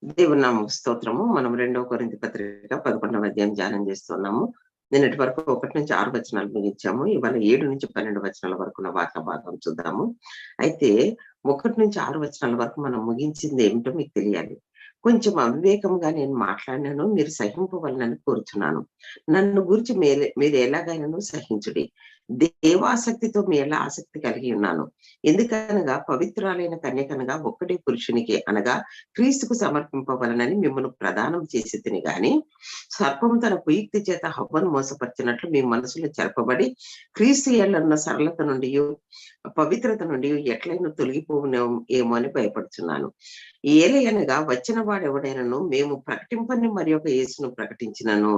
దేవుని నామముకు స్తోత్రము. మనం 2వ కొరింథీ పత్రిక 11వ అధ్యాయం ధ్యానం చేస్తున్నాము. నిన్నటి వరకు 1-6 వచనాలు ముగించాము. ఇవాళ 7-12 వచనాల వరకున్న వాక్య భాగం చూద్దాము. అయితే 1-6 వచనాల వరకు మనం ముగించింది ఏమిటో మీకు తెలియాలి. కొంచెం అవివేకంగా నేను మాట్లాడినాను, మీరు సహింపవలనని కోరుచున్నాను. నన్ను గురించి మీరు ఎలాగైనాను సహించుడి. దేవాసక్తితో మీ ఎలా ఆసక్తి కలిగి ఉన్నాను. ఎందుకనగా పవిత్రాలైన కన్యకనగా ఒక్కటే పురుషునికి అనగా క్రీస్తుకు సమర్పింపవలనని మిమ్మల్ని ప్రదానం చేసి తిని గాని సర్పము తన కుయుక్తి చేత హవ్వను మోసపరిచినట్లు మీ మనసులో చెరపబడి క్రీస్తు యేళ్ళన్న సరళత నుండి పవిత్రత నుండి ఎట్లయినా తొలగిపోవునే ఏమో అని భయపడుచున్నాను. ఏలయనగా వచ్చిన వాడెవడైనను మేము ప్రకటింపని మరి ఒక యేసును ప్రకటించినను,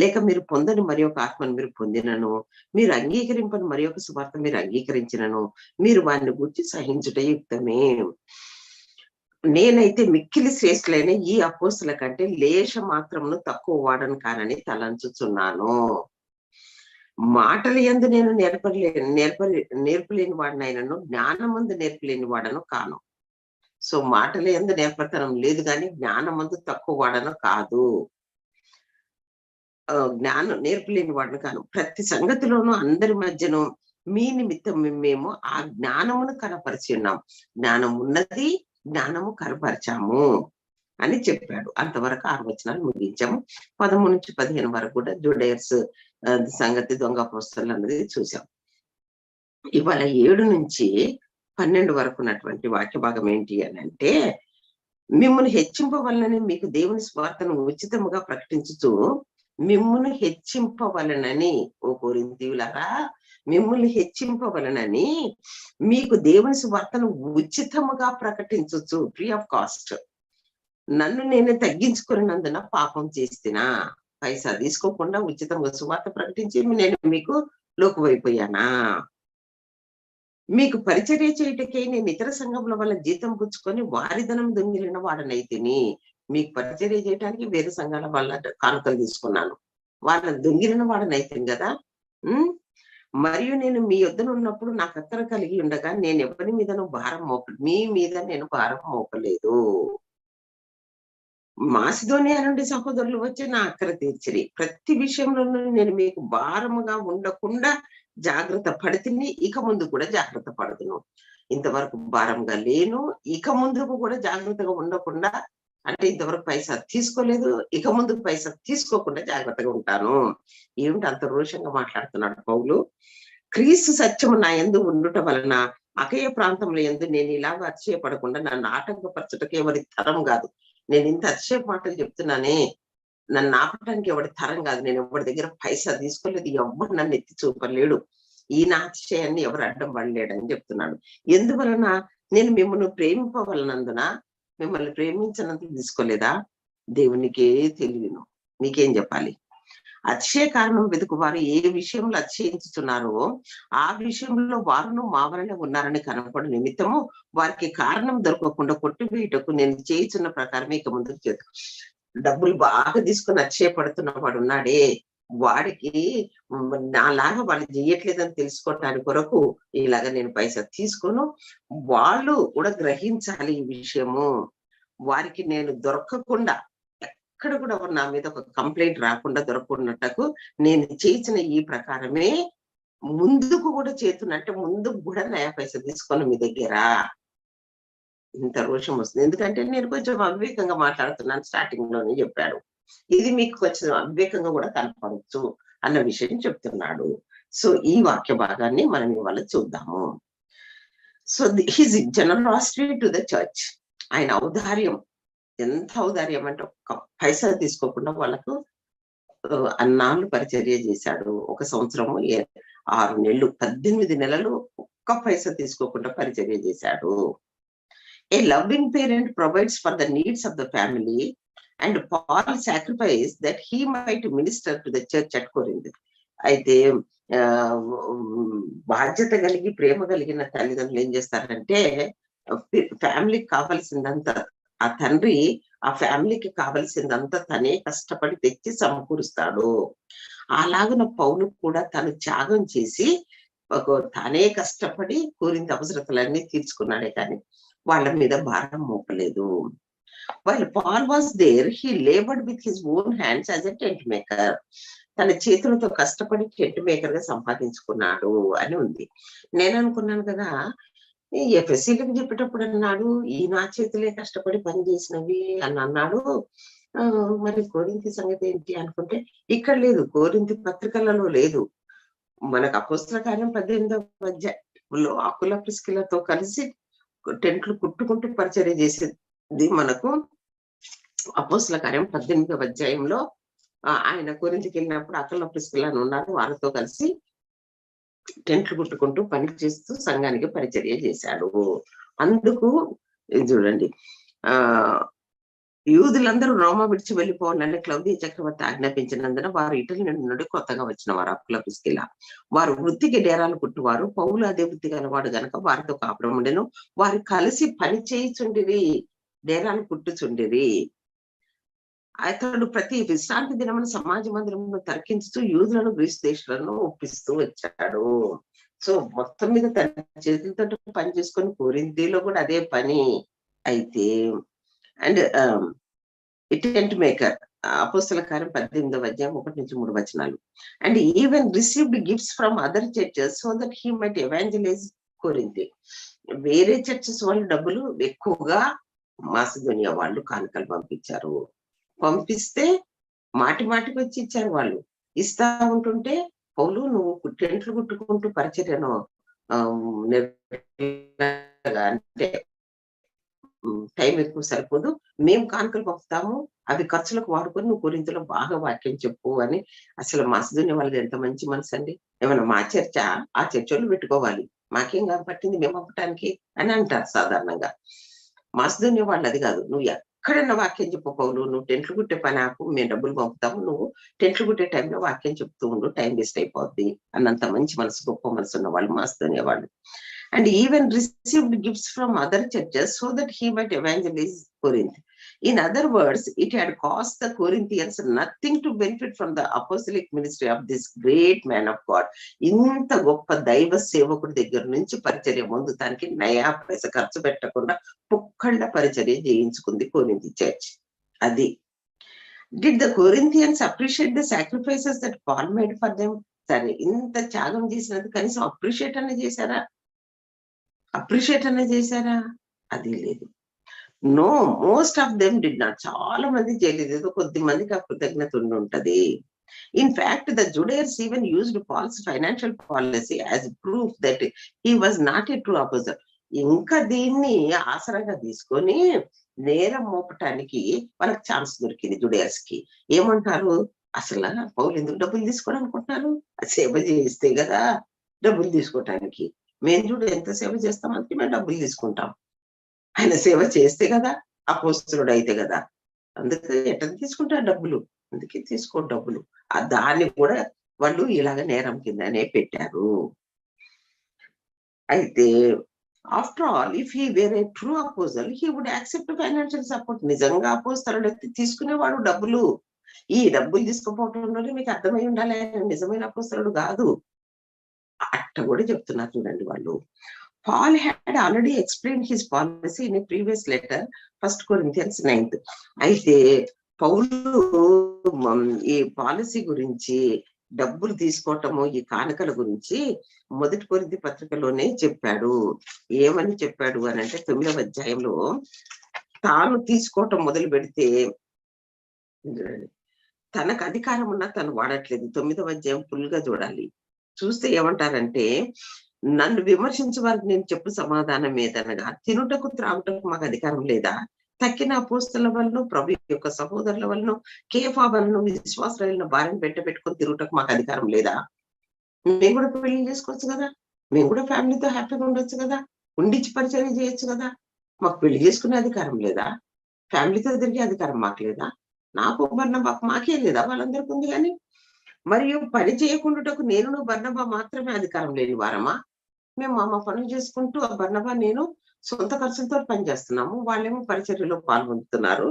లేక మీరు పొందని మరి ఒక ఆత్మను మీరు పొందినను, మీరు అంగీకరింపని మరి ఒక సువార్త మీరు అంగీకరించినను, మీరు వారిని గురించి సహించుట యుక్తమే. నేనైతే మిక్కిలి శ్రేష్ఠులైన ఈ అపోస్తుల కంటే లేశ మాత్రమును తక్కువ వాడను కానని తలంచుచున్నాను. మాటలు యందు నేను నేర్పలేని వాడినైనను జ్ఞానమందు నేర్పలేని వాడను కాను. సో మాటలు యందు నేర్పతనం లేదు కానీ జ్ఞానమందు తక్కువ వాడను కాదు. జ్ఞానం నేర్పలేని వాడిని కాను. ప్రతి సంగతిలోనూ అందరి మధ్యను మీ నిమిత్తం మేము ఆ జ్ఞానమును కనపరిచి ఉన్నాం. జ్ఞానం ఉన్నది, జ్ఞానము కనపరిచాము అని చెప్పాడు. అంతవరకు 6 వచనాలు ముగించాము. 13-15 వరకు కూడా జూడేయర్స్ సంగతి, దొంగ అపోస్తలులు అన్నది చూసాం. ఇవాళ 7-12 వరకు ఉన్నటువంటి వాక్య భాగం ఏంటి అని అంటే, మిమ్మల్ని హెచ్చింపవలనని మీకు దేవుని స్వార్థను ఉచితముగా ప్రకటించుతూ మిమ్మును హెచ్చింపవలనని, ఓ కొరింథీయులారా, మిమ్మల్ని హెచ్చింపవలనని మీకు దేవుని సువార్తను ఉచితముగా ప్రకటించచ్చు, ఫ్రీ ఆఫ్ కాస్ట్. నన్ను నేనే తగ్గించుకున్నందున పాపం చేస్తున్నా. పైసా తీసుకోకుండా ఉచితంగా సువార్త ప్రకటించి నేను మీకు లోకువైపోయానా? మీకు పరిచర్య చేయుటకై నేను ఇతర సంఘముల వల్ల జీతం పుచ్చుకొని వారి ధనం దొంగిలిన వాడనైతిని. మీకు పరిచర్య చేయడానికి వేరే సంఘాల వల్ల కానుకలు తీసుకున్నాను, వాళ్ళని దొంగిలిన వాడనైతిని కదా. మరియు నేను మీ యొద్దనున్నప్పుడు నాకు అక్కర కలిగి ఉండగా నేను ఎవరి మీదను మీ మీద నేను భారం మోపలేదు. మాసిదోనియా నుండి సహోదరులు వచ్చి నా అక్కర తీర్చిరి. ప్రతి విషయంలోనూ నేను మీకు భారముగా ఉండకుండా జాగ్రత్త పడితిని, ఇక ముందు కూడా జాగ్రత్త పడుతును. ఇంతవరకు భారంగా లేను, ఇక ముందుకు కూడా జాగ్రత్తగా ఉండకుండా, అంటే ఇంతవరకు పైసా తీసుకోలేదు, ఇక ముందు పైసా తీసుకోకుండా జాగ్రత్తగా ఉంటాను. ఏమిటి అంత రోషంగా మాట్లాడుతున్నాడు పౌలు? క్రీస్తు సత్యము నా యందు ఉండుట వలన అకయ ప్రాంతంలో యందు నేను ఇలాగ అతిశయపడకుండా నన్ను ఆటంకపరచుటకు ఎవరి తరం కాదు. నేను ఇంత అతిశయ మాటలు చెప్తున్నానే, నన్ను ఆపటానికి ఎవడి తరం కాదు. నేను ఎవరి దగ్గర పైసా తీసుకోలేదు, ఎవరు నన్ను ఎత్తి చూపలేడు, ఈ నా అతిశయాన్ని ఎవరు అడ్డం పడలేడని చెప్తున్నాడు. ఎందువలన? నేను మిమ్మల్ని ప్రేమింపవలనందున, మిమ్మల్ని ప్రేమించినందుకు తీసుకోలేదా? దేవునికే తెలియను, నీకేం చెప్పాలి? అతిశయ కారణం వెతుకు వారు ఏ విషయంలో అతిశయించుతున్నారో ఆ విషయంలో వారును మా వలనే ఉన్నారని కనపడు నిమిత్తము వారికి కారణం దొరకకుండా కొట్టివేయటకు నేను చేయుచున్న ప్రకారమే ఇక ముందుకు చేతు. డబ్బులు బాగా తీసుకుని అతిశయపడుతున్న వాడు ఉన్నాడే, వాడికి నాలాగా వాళ్ళు చేయట్లేదని తెలుసుకోవటానికి కొరకు ఇలాగ నేను పైసా తీసుకోను. వాళ్ళు కూడా గ్రహించాలి ఈ విషయము. వారికి నేను దొరకకుండా, ఎక్కడ కూడా నా మీద ఒక కంప్లైంట్ రాకుండా దొరకకున్నట్టుకు నేను చేసిన ఈ ప్రకారమే ముందుకు కూడా చేతున్నట్టే, ముందుకు కూడా నయా పైసా తీసుకొని మీ దగ్గర. ఇంత రోషం వస్తుంది ఎందుకంటే నేను కొంచెం అవివేకంగా మాట్లాడుతున్నాను, స్టార్టింగ్ లోనే చెప్పాడు. ఇది మీకు కొంచెం అవివేకంగా కూడా కనపడవచ్చు అన్న విషయం చెప్తున్నాడు. సో ఈ వాక్య భాగాన్ని మనం ఇవాళ చూద్దాము. So his generosity to the church, ఆయన ఔదార్యం, ఎంత ఔదార్యం అంటే ఒక్క పైసా తీసుకోకుండా వాళ్ళకు అన్నాళ్ళు పరిచర్య చేశాడు. 1 సంవత్సరము 6 నెలలు 18 నెలలు ఒక్క పైసా తీసుకోకుండా పరిచర్య చేశాడు. A loving parent provides for the needs of the family and Paul sacrifice that he might minister to the church at Corinth. అయితే బాధ్యత కలిగి ప్రేమ కలిగిన తల్లిదండ్రులు ఏం చేస్తారంటే, ఫ్యామిలీకి కావాల్సిందంతా ఆ తండ్రి ఆ ఫ్యామిలీకి కావలసిందంతా తనే కష్టపడి తెచ్చి సమకూరుస్తాడు. అలాగున పౌలు కూడా తను త్యాగం చేసి తానే కష్టపడి కోరింత అవసరతలన్నీ తీర్చుకున్నాడే కానీ వాళ్ళ మీద భారం మోపలేదు. While Paul was there, he labored with his own hands as a tent maker. తన చేతులతో కష్టపడి టెంట్ మేకర్ గా సంపాదించుకున్నాడు అని ఉంది. నేను అనుకున్నాను కదా, ఈ ఎఫ్ఎస్సీలకు చెప్పేటప్పుడు అన్నాడు, ఈ నా చేతులే కష్టపడి పని చేసినవి అని అన్నాడు. మరి కోరింథీ సంగతి ఏంటి అనుకుంటే ఇక్కడ లేదు, కోరింథీ పత్రికలలో లేదు. మనకు అపోస్తల కార్యం 18వ అధ్యాయంలో అకుల ప్రిస్కిలతో కలిసి టెంట్లు కుట్టుకుంటూ పరిచర్య చేసేది మనకు అపోస్తల కార్యం 18వ అధ్యాయంలో. ఆయన కొరింథీకి వెళ్ళినప్పుడు అకుల ప్రిస్కిల అని ఉన్నారు, వారితో కలిసి టెంట్లు కుట్టుకుంటూ పని చేస్తూ సంఘానికి పరిచర్య చేశాడు. అందుకు చూడండి, యూదులందరూ రోమా విడిచి వెళ్ళిపోవాలని క్లౌదీ చక్రవర్తి ఆజ్ఞాపించినందున వారు ఇటలీ నుండి కొత్తగా వచ్చిన వారు అకుల ప్రిస్కిల. వారు వృత్తికి డేరాలు కుట్టువారు. పౌలు అదే వృత్తి గలవాడు గనక వారితో కాపురం ఉండెను. వారు కలిసి పని చేయిచుండిరి, డేరాలు కుట్టుచుండిరి. అతడు ప్రతి విశ్రాంతి దినమున సమాజ మందిరంలో తర్కించుతూ యూదులను గ్రీసు దేశాలను ఒప్పిస్తూ వచ్చాడు. సో మొత్తం మీద తన చేతులతో పని చేసుకొని కొరింథీలో కూడా అదే పని. అయితే అండ్ టెంట్ మేకర్ అపోస్తల కార్యం 18వ అధ్యాయం 1-3 వచనాలు. And even received gifts from other churches so that he might evangelize Corinth. వేరే చర్చెస్ వాళ్ళు డబ్బులు ఎక్కువగా మాసిదోనియా వాళ్ళు కానుకలు పంపించారు. పంపిస్తే మాటి మాటికి వచ్చి ఇచ్చారు వాళ్ళు. ఇస్తా ఉంటుంటే పౌలు నువ్వు టెంట్లు కుట్టుకుంటూ పరిచర్యను అంటే టైం ఎక్కువ సరిపోదు, మేము కానుకలు పంపుతాము, అవి ఖర్చులకు వాడుకొని నువ్వు కొరింథీలో బాగా వాక్యం చెప్పు అని. అసలు మాసిదోనియా వాళ్ళది ఎంత మంచి మనసు అండి. ఏమన్నా మా చర్చ ఆ చర్చలు పెట్టుకోవాలి, మాకేం పట్టింది మేము పంపటానికి అని అంటారు సాధారణంగా. మాసిదోనియా వాళ్ళు అది కాదు, నువ్వు ఎక్కడన్నా వాక్యం చెప్పు పౌలు, నువ్వు టెంట్లు కుట్టే పని ఆపు, మేము డబ్బులు పంపుతాము, నువ్వు టెంట్లు కుట్టే టైంలో వాక్యం చెప్తూ ఉండు, టైం వేస్ట్ అయిపోద్ది అన్నంత మంచి మనసు, గొప్ప మనసు ఉన్న వాళ్ళు మాసిదోనియా వాళ్ళు. And even received gifts from other churches so that he might evangelize Corinth. In other words, it had cost the Corinthians nothing to benefit from the apostolic ministry of this great man of God. ఇంత గొప్ప దైవ సేవకుడి దగ్గర నుంచి పరిచర్య పొందుతానికి నయా పైస ఖర్చు పెట్టకుండా పుక్కళ్ళ పరిచర్య చేయించుకుంది కొరింథీ చర్చ్. అది. Did the Corinthians appreciate the sacrifices that Paul made for them? సరే, ఇంత త్యాగం చేసినందుకు కనీసం అప్రిషియేట్ అనే చేశారా? అది లేదు. No, most of them did not. చాలా మంది చేయలేదు, ఏదో కొద్ది మందికి ఆ కృతజ్ఞత ఉంటది. In fact the Judaizers even used Paul's financial policy as proof that he was not a true apostle. ఇంకా దీన్ని ఆసరాగా తీసుకొని నేరం మోపటానికి వాళ్ళకి ఛాన్స్ దొరికింది జుడేయర్స్ కి. ఏమంటారు, అసలు పౌలు ఎందుకు డబ్బులు తీసుకోవడం అనుకుంటున్నారు? సేవ చేస్తే కదా డబ్బులు తీసుకోవటానికి. మేము చూడు ఎంత సేవ చేస్తాం, అందుకే మేము డబ్బులు తీసుకుంటాం. ఆయన సేవ చేస్తే కదా, అపోస్తలుడు అయితే కదా, అందుకే ఎట్లా తీసుకుంటారు డబ్బులు, అందుకే తీసుకో డబ్బులు. దాన్ని కూడా వాళ్ళు ఇలాగ నేరం కిందనే పెట్టారు. అయితే after all if he were a true apostle he would accept financial support. నిజంగా అపోస్తలుడు అయితే తీసుకునేవాడు డబ్బులు. ఈ డబ్బులు తీసుకుపోవటంలోనే మీకు అర్థమై ఉండాలి ఆయన నిజమైన అపోస్తలుడు కాదు. అట్ట కూడా చెప్తున్నారు చూడండి వాళ్ళు. Paul had already explained his policy in a previous letter, 1 Corinthians 9th. అయితే పౌలు ఈ పాలసీ గురించి, డబ్బులు తీసుకోవటము, ఈ కానుకల గురించి 1 కొరింథీ పత్రికలోనే చెప్పాడు. ఏమని చెప్పాడు అని అంటే 9వ అధ్యాయంలో తాను తీసుకోవటం మొదలు పెడితే తనకు అధికారం ఉన్నా తను వాడట్లేదు. 9వ అధ్యాయం ఫుల్ గా చూడాలి. చూస్తే ఏమంటారంటే, నన్ను విమర్శించే వారికి నేను చెప్పు సమాధానం ఏదనగా, తినుటకు త్రాగుటకు మాకు అధికారం లేదా? తక్కిన అపోస్తల వలన, ప్రభు యొక్క సహోదరుల వలన, కేఫా వలన, విశ్వాసుల భార్యను పెట్టుకొని తిరుగుటకు మాకు అధికారం లేదా? మేము కూడా పెళ్లి చేసుకోవచ్చు కదా, మేము కూడా ఫ్యామిలీతో హ్యాపీగా ఉండొచ్చు కదా, ఉండిచ్చి పరిచయం చేయొచ్చు కదా. మాకు పెళ్లి చేసుకునే అధికారం లేదా? ఫ్యామిలీతో తిరిగే అధికారం మాకు లేదా? నాకు బర్నబాకు మాకే లేదా? వాళ్ళందరికీ ఉంది. కానీ మరియు పని చేయకుండాటకు నేను బర్నబా మాత్రమే అధికారం లేని వారమా? మేము మా పనులు చేసుకుంటూ ఆ బర్నబా నేను సొంత ఖర్చులతో పనిచేస్తున్నాము, వాళ్ళేమో పరిచర్యలో పాల్గొంటున్నారు.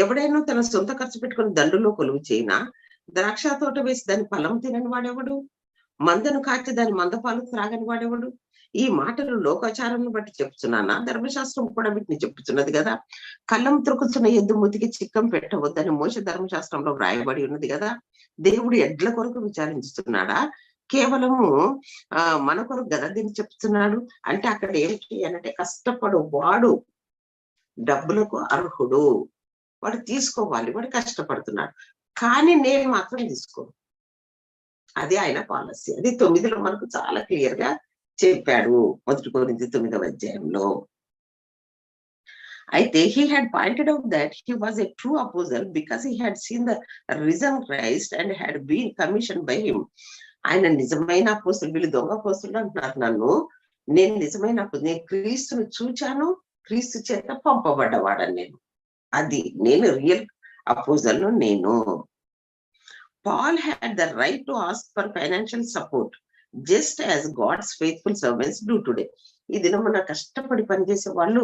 ఎవడైనా తన సొంత ఖర్చు పెట్టుకుని దండులో కొలువు చేయనా? ద్రాక్ష తోట వేసి దాని ఫలం తినని వాడెవడు? మందను కాచి దాని మందపాలు త్రాగని వాడెవడు? ఈ మాటలు లోకాచారం బట్టి చెప్తున్నానా, ధర్మశాస్త్రం కూడా వీటిని చెప్తున్నది కదా. కళ్ళం త్రొక్కుతున్న ఎద్దు మూతికి చిక్కం పెట్టవద్దని మోషే ధర్మశాస్త్రంలో వ్రాయబడి ఉన్నది కదా. దేవుడు ఎడ్ల కొరకు విచారించుతున్నాడా, కేవలము మన కొరకు గదా దీన్ని చెప్తున్నాడు. అంటే అక్కడ ఏంటి అంటే, కష్టపడు వాడు డబ్బులకు అర్హుడు, వాడు తీసుకోవాలి, వాడు కష్టపడుతున్నాడు, కానీ నేను మాత్రం తీసుకోను. అది ఆయన పాలసీ. అది 9లో మనకు చాలా క్లియర్ గా చెప్పాడు, 1 కొరింథీ 9వ అధ్యాయంలో. అయితే he had pointed out that he was a true apostle because he had seen the risen Christ and had been commissioned by him. ఆయన నిజమైన అపోస్తలుడు. వీళ్ళు దొంగ అపోస్తలుడు అంటున్నారు నన్ను. నేను నిజమైన నేను క్రీస్తును చూచాను, క్రీస్తు చేత పంపబడ్డవాడని నేను. అది నేను రియల్ అపోస్తలును నేను. Paul had the right to ask for financial support just as God's faithful servants do today. ఈ దినమున కష్టపడి పనిచేసే వాళ్ళు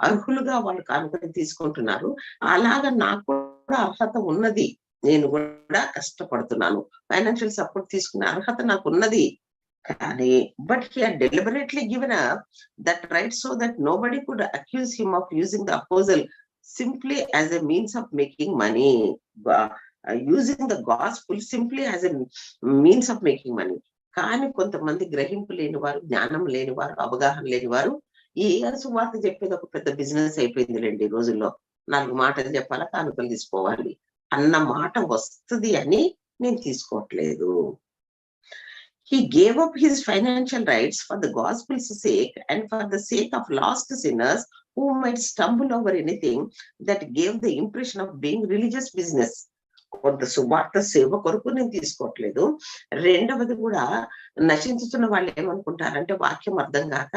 అర్హులుగా వాళ్ళు కానుకని తీసుకుంటున్నారు. అలాగా నాకు కూడా అర్హత ఉన్నది, నేను కూడా కష్టపడుతున్నాను, ఫైనాన్షియల్ సపోర్ట్ తీసుకునే అర్హత నాకు ఉన్నది. కానీ but he had deliberately given up that right so that nobody could accuse him of using the apostle simply as a means of making money. Using the gospel simply as a means of making money. కానీ కొంతమంది గ్రహింపు లేని వారు, జ్ఞానం లేని వారు, అవగాహన లేని వారు ఈ సువార్త చెప్పేది ఒక పెద్ద బిజినెస్ అయిపోయిందిలేండి ఈ రోజుల్లో. 4 మాటలు చెప్పాలా, కానుకలు తీసుకోవాలి అన్న మాట వస్తుంది అని నేను తీసుకోవట్లేదు. He gave up his financial rights for the gospel's sake and for the sake of lost sinners who might stumble over anything that gave the impression of being religious business. కొంత సువార్త సేవ కొరకు నేను తీసుకోవట్లేదు. రెండవది కూడా నశించుతున్న వాళ్ళు ఏమనుకుంటారంటే, వాక్యం అర్థం కాక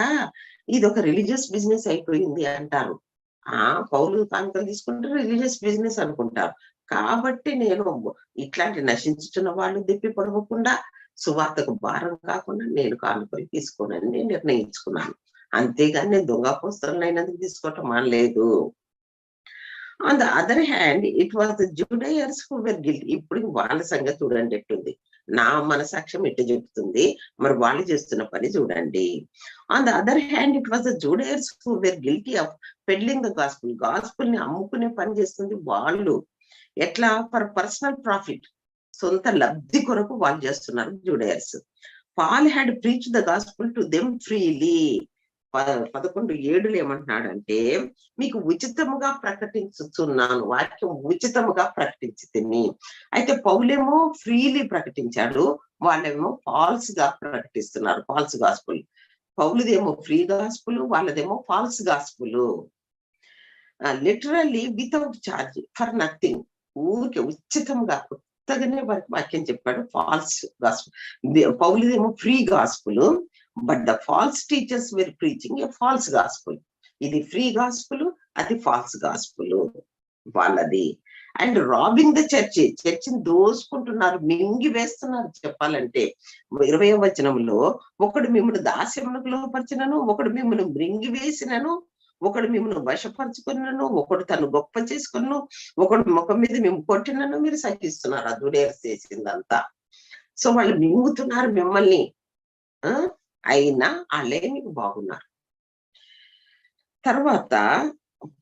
ఇది ఒక రిలీజియస్ బిజినెస్ అయిపోయింది అంటారు. పౌలు కానుకలు తీసుకుంటే రిలీజియస్ బిజినెస్ అనుకుంటారు. కాబట్టి నేను ఇట్లాంటి నశించుతున్న వాళ్ళు దిప్పి పడవకుండా, సువార్తకు భారం కాకుండా నేను కానుకలు తీసుకోనని నేను నిర్ణయించుకున్నాను. అంతేగాని నేను దొంగ అపోస్తలుని అయినందుకు తీసుకోవటం మానలేదు. On the other hand, it was the Judaizers who were guilty. ఇప్పుడు వాళ్ళ సంగతి చూడండి ఎట్టుంది. నా మనసాక్ష్యం ఎట్టు చెప్తుంది, మరి వాళ్ళు చేస్తున్న పని చూడండి. On the other hand, it was the Judaizers who were guilty of peddling the gospel. Gospel ని అమ్ముకునే పని చేస్తుంది వాళ్ళు. ఎట్లా? ఫర్ పర్సనల్ ప్రాఫిట్, సొంత లబ్ధి కొరకు వాళ్ళు చేస్తున్నారు జూడయర్స్. Paul had preached the gospel to them freely. 11:7 ఏమంటున్నాడంటే, మీకు ఉచితముగా ప్రకటించుతున్నాను, వాక్యం ఉచితముగా ప్రకటించి తిని. అయితే పౌలేమో ఫ్రీలీ ప్రకటించాడు, వాళ్ళేమో ఫాల్స్ గా ప్రకటిస్తున్నారు, ఫాల్స్ గాస్పుల్. పౌలుదేమో ఫ్రీ గాస్పుల్, వాళ్ళదేమో false gospel. Literally without charge, for nothing, ఊరికే ఉచితంగా కొత్తగానే వారికి వాక్యం చెప్పాడు. False gospel. పౌలుదేమో free gospel, but the false teachers were preaching a false gospel. ఇది ఫ్రీ గాస్పుల్, అది ఫాల్స్ గాస్పుల్ వాళ్ళది. అండ్ రాబింగ్ ద చర్చిని దోసుకుంటున్నారు, మింగి వేస్తున్నారు. చెప్పాలంటే 20వ వచనంలో, ఒకడు మిమ్మల్ని దాస్యమునకు లోపరిచినను, ఒకడు మిమ్మల్ని మృంగి వేసినను, ఒకడు మిమ్మల్ని వశపరుచుకున్నాను, ఒకడు తను గొప్ప చేసుకున్నాను, ఒకడు ముఖం మీద మేము కొట్టినను మీరు సహిస్తున్నారు. అదుడేర్ చేసిందంతా. సో వాళ్ళు మింగుతున్నారు మిమ్మల్ని, అయినా వాళ్ళే మీకు బాగున్నారు. తర్వాత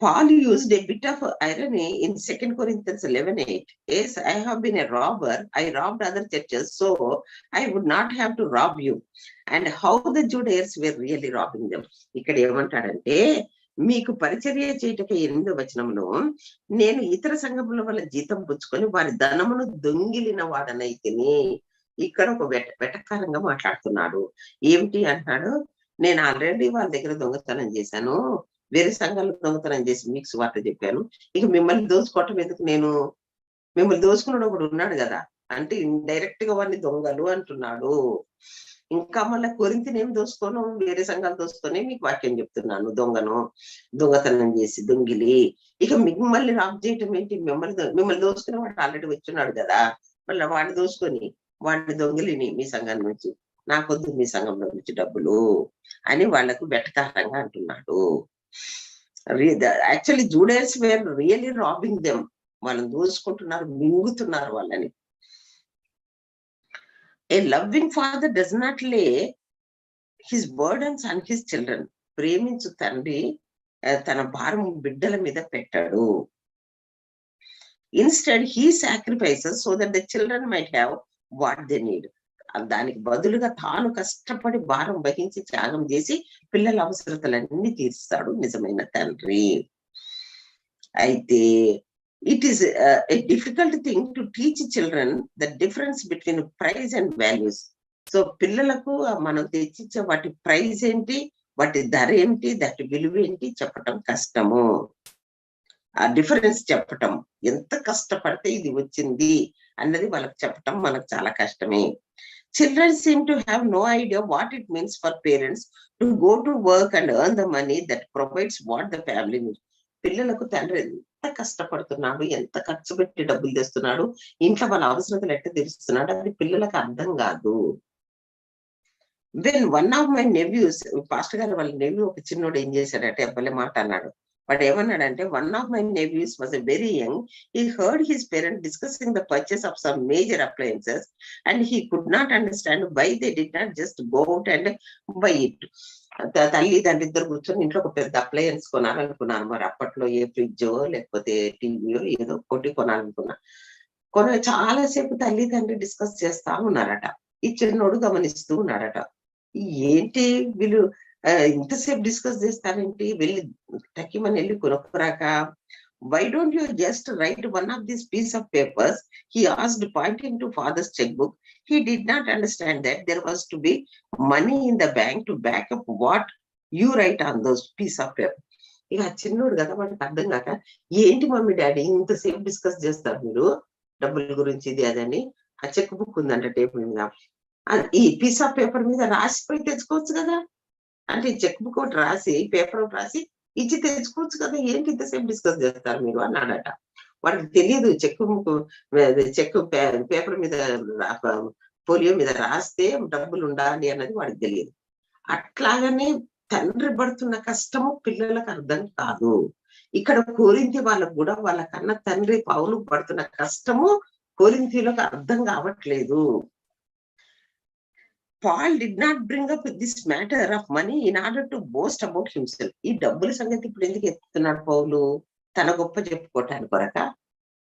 Paul used a bit of irony in 2 Corinthians 11:8. Yes, I have been a robber. I robbed other churches, so I would not have to rob you. And how the Judaizers were really robbing them. ఇక్కడ ఏమంటాడంటే, మీకు పరిచర్య చేయటకే 8వ వచనంలో, నేను ఇతర సంఘముల వల్ల జీతం పుచ్చుకొని వారి ధనమును దొంగిలిన వాడనైతిని. ఇక్కడ ఒక వెటకారంగా మాట్లాడుతున్నాడు. ఏమిటి అంటున్నాడు, నేను ఆల్రెడీ వాళ్ళ దగ్గర దొంగతనం చేశాను, వేరే సంఘాలు దొంగతనం చేసి మీకు సువార్త చెప్పాను, ఇక మిమ్మల్ని దోచుకోవటం ఎందుకు, నేను మిమ్మల్ని దోచుకున్నాడు ఒకడు ఉన్నాడు కదా అంటే ఇండైరెక్ట్ గా వాడిని దొంగలు అంటున్నాడు. ఇంకా మళ్ళీ కొరింథీని ఏం దోసుకోను, వేరే సంఘాలు దోసుకొని మీకు వాక్యం చెప్తున్నాను, దొంగతనం చేసి దొంగిలి. ఇక మిమ్మల్ని రాబ్ చేయటం ఏంటి, మిమ్మల్ని దోసుకుని వాడు ఆల్రెడీ వచ్చున్నాడు కదా, మళ్ళీ వాడిని దోసుకొని వాడిని దొంగిలిని మీ సంఘం నుంచి, నాకొద్దు మీ సంఘంలో నుంచి డబ్బులు అని వాళ్లకు వెటకారంగా అంటున్నాడు. Actually Judaizers were really robbing them. వాళ్ళని దోసుకుంటున్నారు, మింగుతున్నారు వాళ్ళని. A loving father does not lay his burdens and his children. ప్రేమించు తండ్రి తన భారం బిడ్డల మీద పెట్టాడు. Instead he sacrifices so that the children might have what they need. దానికి బదులుగా తాను కష్టపడి భారం వహించి త్యాగం చేసి పిల్లల అవసరతలన్నీ తీరుస్తాడు నిజమైన తండ్రి. అయితే it is a difficult thing to teach children the difference between price and values. So పిల్లలకు మనం తెచ్చిచ్చే వాటి ప్రైజ్ ఏంటి, వాటి ధర ఏంటి, దాటి విలువ ఏంటి చెప్పటం కష్టము. ఆ డిఫరెన్స్ చెప్పటం, ఎంత కష్టపడితే ఇది వచ్చింది అన్నది వాళ్ళకి చెప్పటం మనకు చాలా కష్టమే. Children seem to have no idea what it means for parents to go to work and earn the money that provides what the family needs. పిల్లలకు తండ్రి ఎంత కష్టపడుతున్నాడు, ఎంత ఖర్చు పెట్టి డబ్బులు తెస్తున్నాడు, ఇంట్లో వాళ్ళ అవసరతలు ఎట్లా తీరుస్తున్నాడు, అది పిల్లలకు అర్థం కాదు. Then one of my nephews, pastor గారు వాళ్ళ నెవ్యూ ఒక చిన్నోడు ఏం చేశాడంటే అబ్బలే మాట అన్నాడు. వాడు ఏమన్నాడంటే, one of my nephews was a very young. He heard his parent discussing the purchase of some major appliances and he could not understand why they did not just go out and buy it. తల్లి తండ్రి ఇద్దరు కూర్చొని ఇంట్లో ఒక పెద్ద appliances కొనాలనుకున్నాను. మరి అప్పట్లో ఏ ఫ్రిడ్జో లేకపోతే టీవీయో ఏదో కొట్టి కొనాలనుకున్నా. చాలాసేపు తల్లి తండ్రి డిస్కస్ చేస్తా ఉన్నారట. ఈ చిన్నోడు గమనిస్తూ ఉన్నాడట. ఏంటి వీళ్ళు ఇంతసేపు డిస్కస్ చేస్తారేంటి, వెళ్ళి టక్కిమని వెళ్ళి కొనుక్కురాక, why don't you just write one of this pieces of papers, he asked pointing to father's cheque book. He did not understand that there was to be money in the bank to back up what you write on those pieces of paper. ఇక చిన్నోడు కదా, వాడికి అర్థం కాక, ఏంటి mummy daddy ఇంతసేపు discuss చేస్తారు మీరు డబ్బుల గురించి ఇది అదని. ఆ చెక్ బుక్ ఉందంట టేబుల్ మీద, ఈ పీస్ ఆఫ్ పేపర్ మీద రాసిపోయి తెచ్చుకోవచ్చు కదా, అంటే చెక్ బుక్ ఒకటి రాసి పేపర్ ఒకటి రాసి ఇచ్చి తెచ్చుకోవచ్చు కదా, ఏంటి ఇంతసేపు డిస్కస్ చేస్తారు మీరు అన్నాడట. వాడికి తెలియదు చెక్ బుక్ చెక్ పేపర్ మీద పోలియో మీద రాస్తే డబ్బులు ఉండాలి అన్నది వాడికి తెలియదు. అట్లాగనే తండ్రి పడుతున్న కష్టము పిల్లలకు అర్థం కాదు. ఇక్కడ కోరింతి వాళ్ళకు కూడా వాళ్ళ కన్న తండ్రి పౌలు పడుతున్న కష్టము కోరింతీలకు అర్థం కావట్లేదు. Paul did not bring up this matter of money in order to boast about himself. ఈ డబ్బుల సంగతి ఇప్పుడు ఎందుకు ఎత్తుతున్నాడు పౌలు, తన గొప్ప చెప్పుకోవటానికి కొరక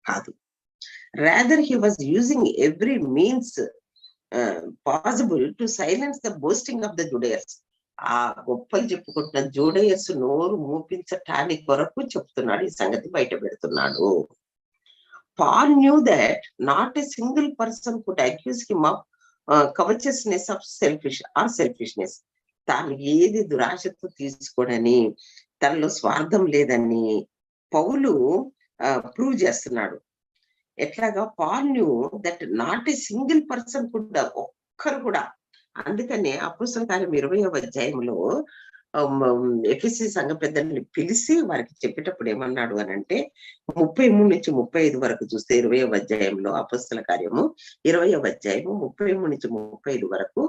కాదు. Rather he was using every means possible to silence the boasting of the Judaizers. ఆ గొప్పలు చెప్పుకుంటున్న జూడయర్స్ నోరు మూపించటానికి కొరకు చెప్తున్నాడు, ఈ సంగతి బయట పెడుతున్నాడు. Paul knew that not a single person could accuse him of covetousness of selfishness. తాను ఏది దురాశతో తీసుకోడని, తనలో స్వార్థం లేదని పౌలు ప్రూవ్ చేస్తున్నాడు. ఎట్లాగా? Paul knew that not a single person కూడా, ఒక్కరు కూడా. అందుకనే అపోస్తలుల కార్యం 20వ అధ్యాయంలో ఎఫెసీ సంఘ పెద్దల్ని పిలిచి వారికి చెప్పేటప్పుడు ఏమన్నాడు అని అంటే, 33 నుంచి 35 వరకు చూస్తే 20వ అధ్యాయంలో అపోస్తలుల కార్యము 20వ అధ్యాయము 33 నుంచి 35 వరకు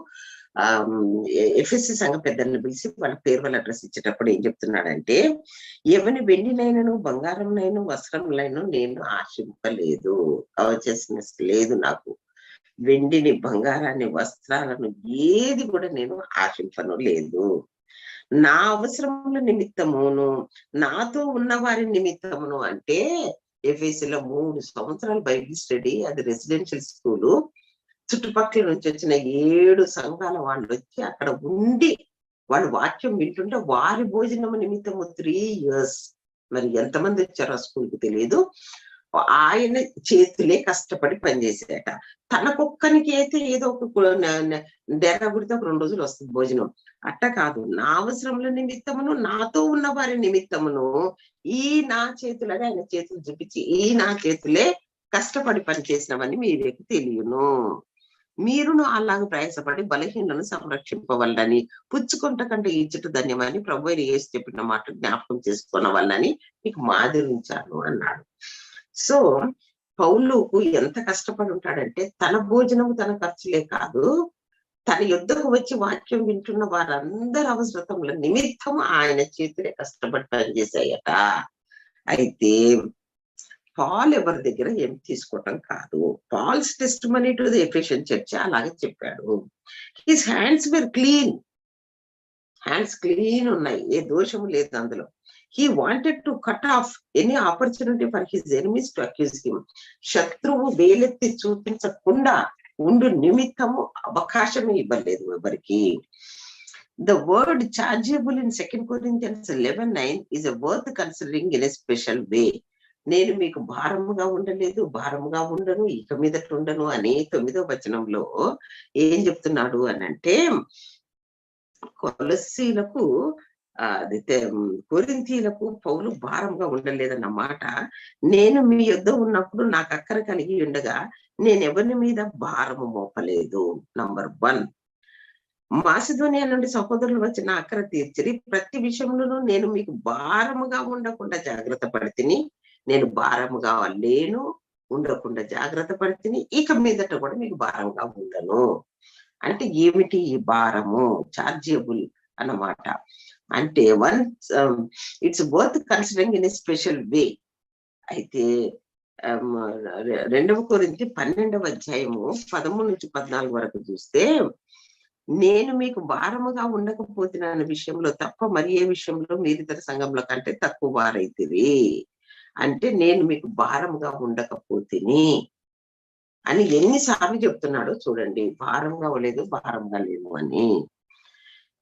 ఎఫెసీ సంఘ పెద్దల్ని పిలిచి వాళ్ళ పేర్వల్ అడ్రస్ ఇచ్చేటప్పుడు ఏం చెప్తున్నాడంటే, ఎవని వెండినైనను బంగారంనైనా వస్త్రంలైనా నేను ఆశింపలేదు, కవచస్నెస్ లేదు నాకు. వెండిని బంగారాన్ని వస్త్రాలను ఏది కూడా నేను ఆశింపను లేదు. నా అవసరముల నిమిత్తమును నాతో ఉన్న వారి నిమిత్తమును. అంటే ఎఫెసీలో 3 సంవత్సరాలు బైబిల్ స్టడీ, అది రెసిడెన్షియల్ స్కూలు. చుట్టుపక్కల నుంచి వచ్చిన 7 సంఘాల వాళ్ళు వచ్చి అక్కడ ఉండి వాళ్ళు వాక్యం వింటుంటే వారి భోజనం నిమిత్తము 3 years. మరి ఎంతమంది వచ్చారో ఆ స్కూల్కి తెలియదు. ఆయన చేతులే కష్టపడి పనిచేసేట. తనకొక్కనికి అయితే ఏదో ఒక డెరా గుడితే ఒక 2 రోజులు వస్తుంది భోజనం. అట్ట కాదు, నా అవసరముల నిమిత్తమును నాతో ఉన్న వారి నిమిత్తమును ఈ నా చేతులని ఆయన చేతులు చూపించి, ఈ నా చేతులే కష్టపడి పనిచేసినవని మీకు తెలియను. మీరును అలాగ ప్రయాసపడి బలహీనలను సంరక్షింపవల్లని, పుచ్చుకుంట కంటే ఇచ్చుట ధన్యమని ప్రభు యేసు చెప్పిన మాట జ్ఞాపకం చేసుకున్న వాళ్ళని మీకు మాదిరించాను అన్నాడు. సో పౌలుకు ఎంత కష్టపడి ఉంటాడంటే, తన భోజనము తన ఖర్చులే కాదు, తన యుద్ధకు వచ్చి వాక్యం వింటున్న వారందరి అవసరతముల నిమిత్తం ఆయన చేతులే కష్టపడి పనిచేశాయట. అయితే పాల్ ఎవరి దగ్గర ఏం తీసుకోవటం కాదు. Paul's testimony to the Ephesian church అలాగే చెప్పాడు. His hands were clean. Hands clean ఉన్నాయి, ఏ దోషము లేదు అందులో. He wanted to cut off any opportunity for his enemies to accuse him. శత్రువు వేలెత్తి చూపించకుండా ఉండు నిమిత్తము అవకాశమే ఇవ్వలేదు ఎవరికి. The word chargeable in 2 Corinthians 11:9 is a worth considering in a special way. నేను మీకు భారముగా ఉండలేదు, భారముగా ఉండను, ఇక మీదట ఉండను అనే 9వ వచనంలో ఏం చెప్తున్నాడు అని అంటే, కొలస్సీలకు కొరింథీలకు పౌలు భారంగా ఉండలేదన్నమాట. నేను మీ యొద్ద ఉన్నప్పుడు నాకు అక్కర కలిగి ఉండగా నేను ఎవరి మీద భారము మోపలేదు. నంబర్ 1. మాసిదోనియా నుండి సహోదరులు వచ్చి నా అక్కర తీర్చిరి, ప్రతి విషయంలోనూ నేను మీకు భారముగా ఉండకుండా జాగ్రత్త పడితిని. నేను భారముగా లేను, ఉండకుండా జాగ్రత్త పడితిని, ఇక మీదట కూడా మీకు భారంగా ఉండను. అంటే ఏమిటి ఈ భారము? చార్జబుల్ అన్నమాట. అంటే it's worth considering in a special వే. అయితే 2 కొరింథీ 12వ అధ్యాయము 13 నుంచి 14 వరకు చూస్తే, నేను మీకు భారముగా ఉండకపోతున్న విషయంలో తప్ప మరి ఏ విషయంలో మీరు ఇతర సంఘంలో కంటే తక్కువ వారైతివి. అంటే నేను మీకు భారముగా ఉండకపోతిని అని ఎన్నిసార్లు చెప్తున్నాడో చూడండి. భారంగా లేదు, భారంగా లేవు అని.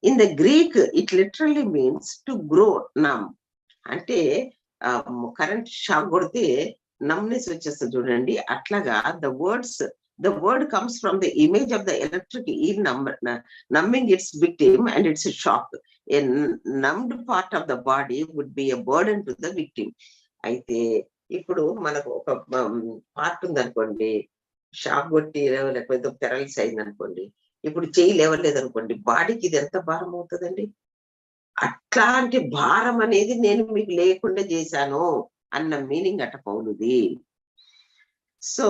In the Greek it literally means to grow నమ్. అంటే కరెంట్ షాక్ కొడితే నమ్నెస్ వచ్చేస్తుంది చూడండి. అట్లాగా the word comes from the image of the electric eel numbing its victim and it's a shock. A numbed part of the body would be a burden to the victim. అయితే ఇప్పుడు మనకు ఒక part ఉందనుకోండి, shock కొట్టి లేకపోతే పెరలిస్ అయింది అనుకోండి, ఇప్పుడు చెయ్యి లేవలేదు అనుకోండి, బాడీకి ఇది ఎంత భారం అవుతుందండి. అట్లాంటి భారం అనేది నేను మీకు లేకుండా చేశాను అన్న మీనింగ్ అట పౌలుది. So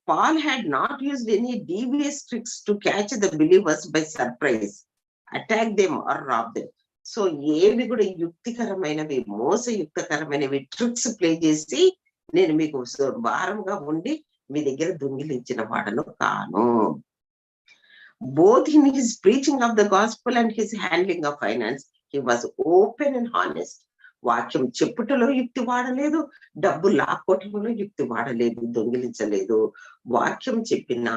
Paul had not used any devious tricks to catch the believers by surprise, attack them or rob them. So ఏవి కూడా యుక్తికరమైనవి, మోసయుక్తకరమైనవి ట్రిక్స్ ప్లే చేసి నేను మీకు భారంగా ఉండి మీ దగ్గర దొంగిలించిన వాడను కాను. Both in his preaching of the gospel and his handling of finance, he was open and honest. వాక్యం చెప్పుటలో యుక్తి వాడలేదు, డబ్బు లాక్కోవటంలో యుక్తి వాడలేదు, దొంగిలించలేదు. వాక్యం చెప్పిన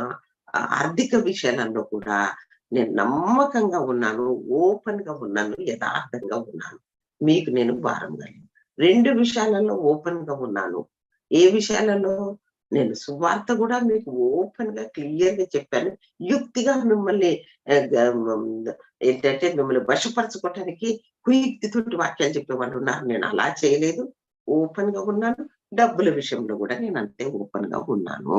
ఆర్థిక విషయాలలో కూడా నేను నమ్మకంగా ఉన్నాను, ఓపెన్ గా ఉన్నాను, యథార్థంగా ఉన్నాను. మీకు నేను భారంగా లేదు. 2 విషయాలలో ఓపెన్ గా ఉన్నాను. ఏ విషయాలలో? నేను సువార్త కూడా మీకు ఓపెన్ గా క్లియర్ గా చెప్పాను. యుక్తిగా మిమ్మల్ని ఏంటంటే మిమ్మల్ని వశపరచుకోవటానికి కుయుక్తితోటి వాక్యాలు చెప్పేవాళ్ళు ఉన్నారు. నేను అలా చేయలేదు, ఓపెన్ గా ఉన్నాను. డబ్బుల విషయంలో కూడా నేను అంతే ఓపెన్ గా ఉన్నాను.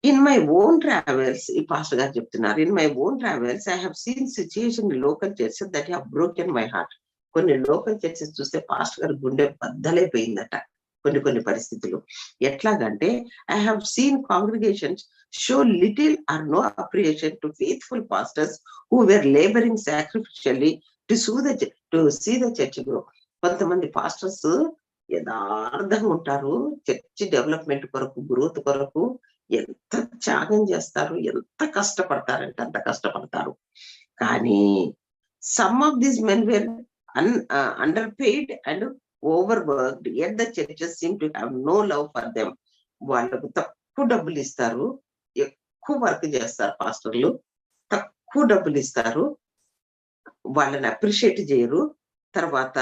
ఇన్ మై ఓన్ ట్రావెల్స్, ఈ పాస్టర్ గారు చెప్తున్నారు, in my own travels I have seen situation local churches that have broken my heart. కొన్ని లోకల్ చర్చెస్ చూస్తే పాస్టర్ గారు గుండె బద్దలైపోయిందట కొన్ని పరిస్థితులు. ఎట్లాగంటే I have seen congregations show little or no appreciation to faithful pastors who were laboring sacrificially to see the church grow. కొంతమంది pastors యథార్థంగా ఉంటారు, చర్చ్ డెవలప్మెంట్ కొరకు, గ్రోత్ కొరకు ఎంత త్యాగం చేస్తారు, ఎంత కష్టపడతారంటే అంత కష్టపడతారు. కానీ some of these men were underpaid and overworked, yet the churches seem to have no love for them. వాళ్ళకు తక్కువ డబ్బులు ఇస్తారు, ఎక్కువ వర్క్ చేస్తారు పాస్టర్లు, తక్కువ డబ్బులు ఇస్తారు, వాళ్ళని అప్రిషియేట్ చేయరు, తర్వాత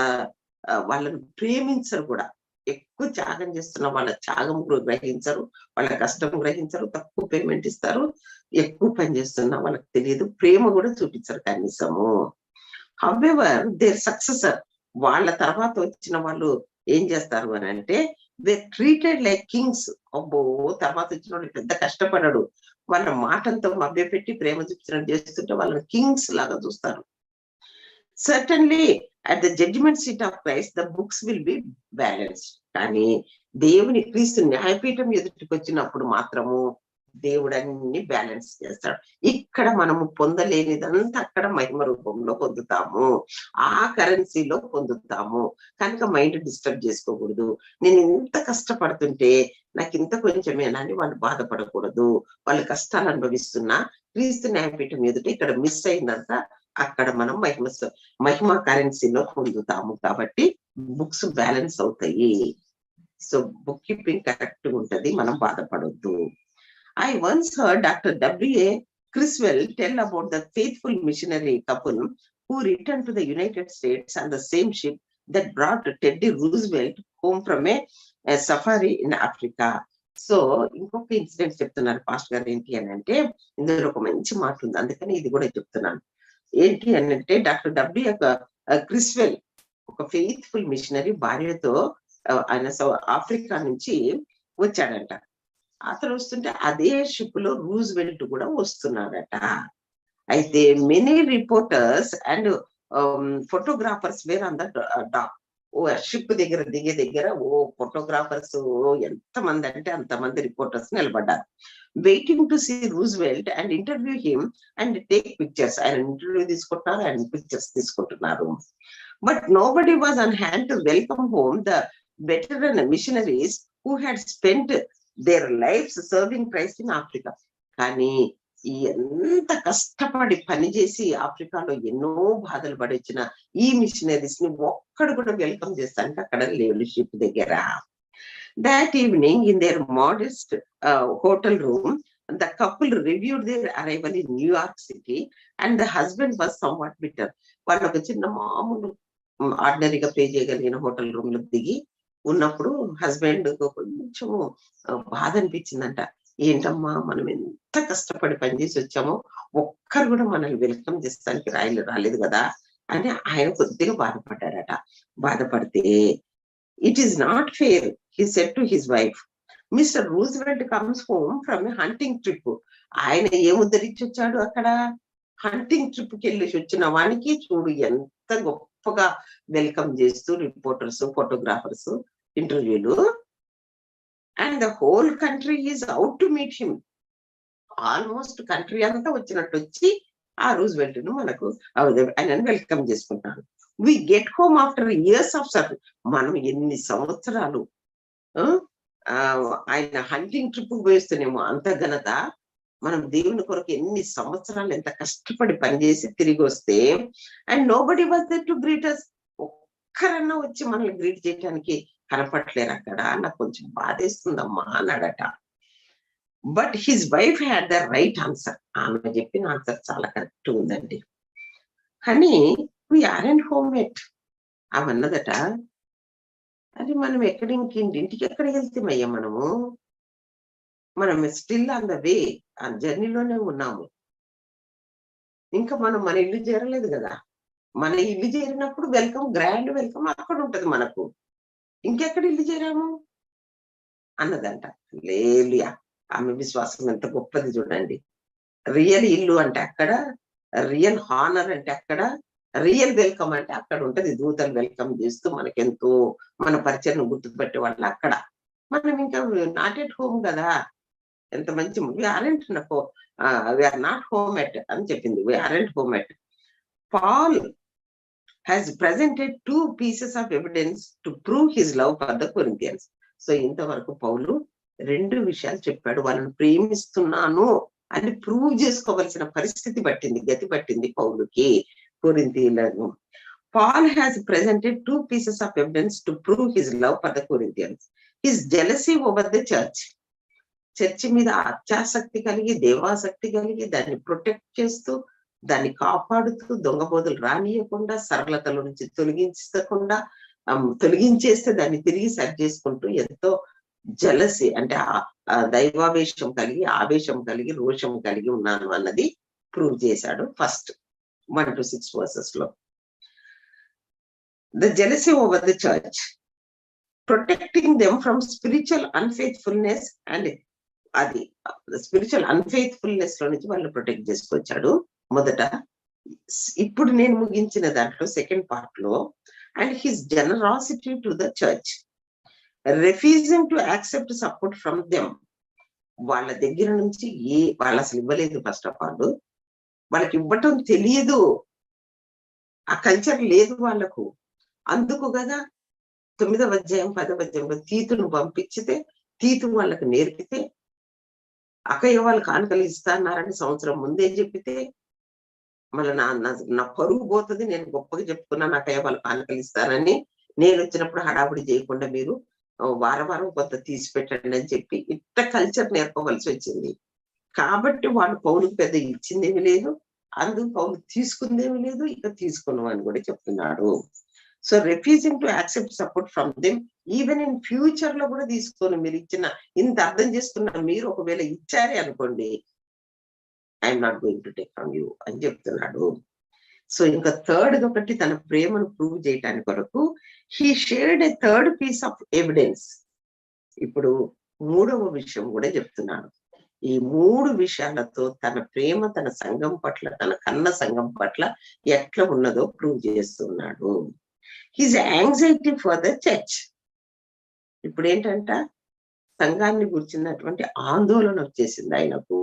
వాళ్ళని ప్రేమించరు కూడా. ఎక్కువ త్యాగం చేస్తున్న వాళ్ళ త్యాగం గ్రహించరు, వాళ్ళ కష్టం గ్రహించరు, తక్కువ పేమెంట్ ఇస్తారు. ఎక్కువ పని చేస్తున్నా వాళ్ళకి తెలియదు, ప్రేమ కూడా చూపించరు కనీసము. హౌవెవర్ దేర్ సక్సెసర్, వాళ్ళ తర్వాత వచ్చిన వాళ్ళు ఏం చేస్తారు అని అంటే, దే ట్రీటెడ్ లైక్ కింగ్స్. అబ్బో, తర్వాత వచ్చిన వాళ్ళు పెద్ద కష్టపడడు, వాళ్ళ మాటంతో మభ్యపెట్టి ప్రేమ చూపించడం చేస్తుంటే వాళ్ళని కింగ్స్ లాగా చూస్తారు. Certainly at the judgment seat of Christ the books will be balanced. కానీ దేవుని క్రీస్తు న్యాయపీఠం ఎదుటికి వచ్చినప్పుడు మాత్రము దేవుడు అన్ని బ్యాలెన్స్ చేస్తాడు. ఇక్కడ మనము పొందలేనిదంతా అక్కడ మహిమ రూపంలో పొందుతాము, ఆ కరెన్సీలో పొందుతాము. కనుక మైండ్ డిస్టర్బ్ చేసుకోకూడదు. నేను ఇంత కష్టపడుతుంటే నాకు ఇంత కొంచెమేనా అని వాళ్ళు బాధపడకూడదు. వాళ్ళ కష్టాలు అనుభవిస్తున్నా క్రీస్తు న్యాయపీఠం ఎదుట ఇక్కడ మిస్ అయిందంతా అక్కడ మనం మహిమ కరెన్సీలో పొందుతాము. కాబట్టి బుక్స్ బ్యాలెన్స్ అవుతాయి. సో బుక్ కీపింగ్ కరెక్ట్ ఉంటది, మనం బాధపడొద్దు. I once heard Dr. W.A. Criswell tell about the faithful missionary couple who returned to the United States on the same ship that brought Teddy Roosevelt home from a safari in Africa. So ఇంకొక incident చెప్తున్నారు past గారు. ఏంటి అని అంటే, ఇందులో ఒక మంచి మాట ఉంది, అందుకని ఇది కూడా చెప్తున్నాను. ఏంటి అని అంటే, డాక్టర్ డబ్ల్యూ క్రిస్వెల్ ఒక ఫెయిత్ఫుల్ మిషనరీ భార్యతో ఆయన ఆఫ్రికా నుంచి వచ్చాడంట. అతను వస్తుంటే అదే షిప్ లో రూజ్వెల్ట్ కూడా వస్తున్నాడట. అయితే many reporters and photographers were on the dock. ఓ షిప్ దగ్గర దిగే దగ్గర ఫోటోగ్రాఫర్స్ ఎంతమంది అంటే అంతమంది రిపోర్టర్స్ నిలబడ్డారు, waiting to see Roosevelt and interview him and take pictures. ఆయన ఇంటర్వ్యూ తీసుకుంటున్నారు, ఆయన పిక్చర్స్ తీసుకుంటున్నారు. But nobody was on hand to welcome home the veteran missionaries who had spent their lives serving Christ in Africa. కానీ ఎంత కష్టపడి పనిచేసి ఆఫ్రికాలో ఎన్నో బాధలు పడొచ్చిన ఈ మిషనరీస్ ని ఒక్కడు కూడా వెల్కమ్ చేస్తానికి అక్కడ లేవు షిప్ దగ్గర. That evening in there modest hotel room the couple reviewed their arrival in New York City and the husband was somewhat bitter. వాళ్ళు ఒక చిన్న మామూలు ఆర్డినరీగా పే చేయగలిగిన హోటల్ రూమ్ లో దిగి ఉన్నప్పుడు హస్బెండ్ కొంచెం బాధ అనిపించిందంట. ఏంటమ్మా, మనం ఎంత కష్టపడి పనిచేసి వచ్చామో ఒక్కరు కూడా మనల్ని వెల్కమ్ చేస్తానికి రాలేదు కదా అని ఆయన కొద్దిగా బాధపడ్డాడట. బాధపడితే, it is not fair he said to his wife, mister Roosevelt comes home from a hunting trip. ఆయన ఏముద్ధరించి వచ్చాడు, అక్కడ హంటింగ్ ట్రిప్ కి వెళ్ళి వచ్చిన వానికి చూడు ఎంత గొప్పగా వెల్కమ్ చేస్తూ రిపోర్టర్స్ ఫోటోగ్రాఫర్స్ ఇంటర్వ్యూలు. And the whole country is out to meet him. Almost country అంతా వచ్చినట్టు వచ్చి ఆ రూజ్వెల్ట్ ను మనకు ఆయన వెల్కమ్ చేసుకుంటారు. We get home after years of service. మనం ఎన్ని సంవత్సరాలు ఆయన హంటింగ్ ట్రిప్ వేస్తేనేమో అంత ఘనత, మనం దేవుని కొరకు ఎన్ని సంవత్సరాలు ఎంత కష్టపడి పనిచేసి తిరిగి వస్తే, and nobody was there to greet us. ఒక్కరన్నా వచ్చి మనల్ని గ్రీట్ చేయడానికి కనపట్లేరు అక్కడ. నాకు కొంచెం బాధేస్తుందమ్మా అన్నాడట. But his wife had the right answer. ఆమె చెప్పిన ఆన్సర్ చాలా కరెక్ట్ ఉందండి. కానీ వి ఆర్ఎంట్ హోమ్ ఎట్. ఆమె అన్నదట, అది మనం ఇంటికి ఎక్కడికి వెళ్తామయ్యా, మనం స్టిల్ ఆన్ ద వే, ఆ జర్నీలోనే ఉన్నాము. ఇంకా మన ఇల్లు చేరలేదు కదా. మన ఇల్లు చేరినప్పుడు వెల్కమ్, గ్రాండ్ వెల్కమ్ అక్కడ ఉంటది మనకు. ఇంకెక్కడ ఇల్లు చేరాము అన్నదంట. లేలియా, ఆమె విశ్వాసం ఎంత గొప్పది చూడండి. రియల్ ఇల్లు అంటే అక్కడ, రియల్ హానర్ అంటే అక్కడ, రియల్ వెల్కమ్ అంటే అక్కడ ఉంటది. దూతలు వెల్కమ్ చేస్తూ మనకెంతో మన పరిచయం గుర్తుపెట్టే వాళ్ళు అక్కడ. మనం ఇంకా నాట్ ఎట్ హోమ్ కదా. ఎంత మంచి వీఆర్ నాట్ హోమ్ ఎట్ అని చెప్పింది. We aren't home at. Paul has presented 2 pieces of evidence to prove his love for the Corinthians. So ఇంతవరకు పౌలు 2 విషయాలు చెప్పాడు. వాళ్ళని ప్రేమిస్తున్నాను అని ప్రూవ్ చేసుకోవాల్సిన గతి పట్టింది పౌలుకి కొరింథీయులను. Paul has presented 2 pieces of evidence to prove his love for the Corinthians. His jealousy over the church. Church మీద అత్యాసక్తి కలిగి, దేవాసక్తి కలిగి, దాన్ని ప్రొటెక్ట్ చేస్తూ, దాన్ని కాపాడుతూ, దొంగ బోధలు రానియకుండా, సరళతల నుంచి తొలగించేస్తే దాన్ని తిరిగి సరి చేసుకుంటూ ఎంతో జలసి అంటే దైవావేశం కలిగి, ఆవేశం కలిగి, రోషం కలిగి ఉన్నాను అన్నది ప్రూవ్ చేశాడు. ఫస్ట్ 1 to 6 verses లో. The jealousy over the church, protecting them from spiritual unfaithfulness, and అది స్పిరిచువల్ అన్ఫెయిత్ఫుల్నెస్ లో నుంచి వాళ్ళు ప్రొటెక్ట్ చేసుకొచ్చాడు మొదట. ఇప్పుడు నేను ముగించిన దాంట్లో సెకండ్ పార్ట్ లో, and his generosity to the church, refusing to accept support from them. వాళ్ళ దగ్గర నుంచి వాళ్ళు అసలు ఇవ్వలేదు. ఫస్ట్ ఆఫ్ ఆల్ వాళ్ళకి ఇవ్వటం తెలియదు, ఆ కల్చర్ లేదు వాళ్ళకు. అందుకు కదా 9వ అధ్యాయం 10వ అధ్యాయంలో తీతును పంపించితే, తీతు వాళ్ళకు నేర్పితే, అక్కయ్య వాళ్ళు కానుకలు ఇస్తారని సంవత్సరం ముందే చెప్పితే, మళ్ళీ నా పరువు పోతుంది, నేను గొప్పగా చెప్పుకున్నా నాకయ్య వాళ్ళు కానుకలు ఇస్తారని. నేను వచ్చినప్పుడు హడావుడి చేయకుండా మీరు వారం వారం కొంత తీసి పెట్టండి అని చెప్పి ఇంత కల్చర్ నేర్పవలసి వచ్చింది. కాబట్టి వాళ్ళు పౌలుకు పెద్ద ఇచ్చిందేమి లేదు, అందుకు పౌలు తీసుకుందేమి లేదు, ఇక తీసుకున్నాం అని కూడా చెప్తున్నాడు. So refusing to accept support from them even in future లో కూడా తీసుకోను. మీరు ఇచ్చిన ఇంత అర్థం చేసుకున్న మీరు ఒకవేళ ఇచ్చారే అనుకోండి, I'm not going to take from you అని చెప్తున్నాడు. సో ఇంకా థర్డ్ ఒకటి తన ప్రేమను ప్రూవ్ చేయడానికి కొరకు he shared a third piece of evidence. ఇప్పుడు మూడవ విషయం కూడా చెప్తున్నాడు. ఈ 3 విషయాలతో తన ప్రేమ తన సంఘం పట్ల, తన కన్న సంఘం పట్ల ఎట్లా ఉన్నదో ప్రూవ్ చేస్తున్నాడు. His anxiety for the church. ఇప్పుడు ఏంటంట, సంఘాన్ని గురించినటువంటి ఆందోళన వచ్చేసింది ఆయనకు.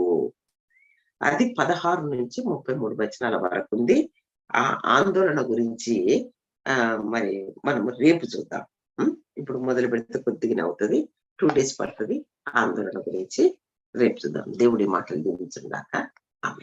అది 16 నుంచి 33 వచనాల వరకు ఉంది. ఆ ఆందోళన గురించి మరి మనం రేపు చూద్దాం. ఇప్పుడు మొదలు పెడితే కొద్దిగానే అవుతుంది, 2 days పడుతుంది. ఆందోళన గురించి రేపు చూద్దాం. దేవుడి మాటలు దీవించుగాక. ఆమేన్.